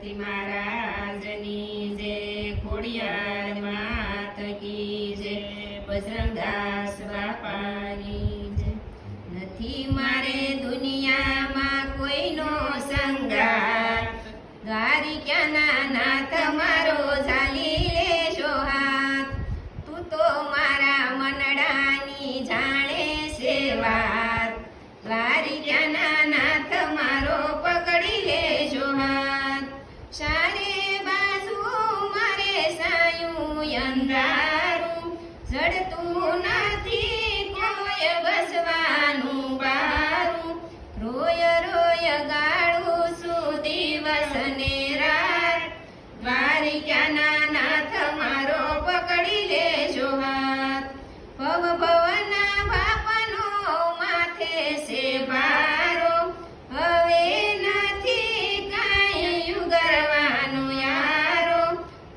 महाराजनी जय, खोडियार मात की जय, बजरंगदास बापानी जय। નથી મારે દુનિયામાં કોઈનો સંગાર, દ્વારિકાના નાથ મારો ઝાલી લેજો હાથ। તું તો મારા મનડાની જાણે છે વાત, દ્વારિકાના નાથ મારો પકડી લેજો હાથ। ચારે બાજુ મારે સાયું અંધારું, જડતું નથી કોઈ બસવાનું બારું। રોય રોય ગાળું છું દિવસ ને રાત, દ્વારિકાના નાથ મારો પકડી લેજો હાથ। ભવ ભવના બાપનો માથે છે ભારો, હવે નથી કાંઈ ઉગરવાનો યારો।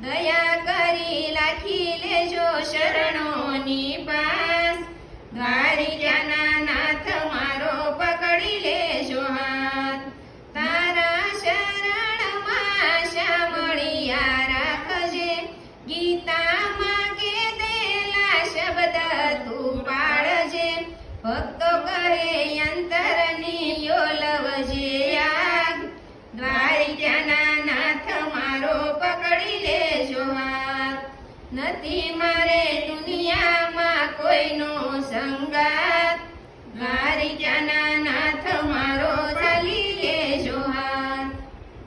દયા કરી રાખી લેજો શરણોની પાસ, દ્વારિકાના નાથ મારો પકડી લેજો હાથ। તારા શરણમાં શામળિયા રાખજે, ગીતામાં કીધેલા શબ્દ તું પાળજે। ભક્તો કરે અંતરની યોલવજે આગ, દ્વારિકાના નાથ મારો પકડી લેજો હાથ। નથી મારે દુનિયામાં કોઈનો સંગાત, દ્વારિકાના નાથ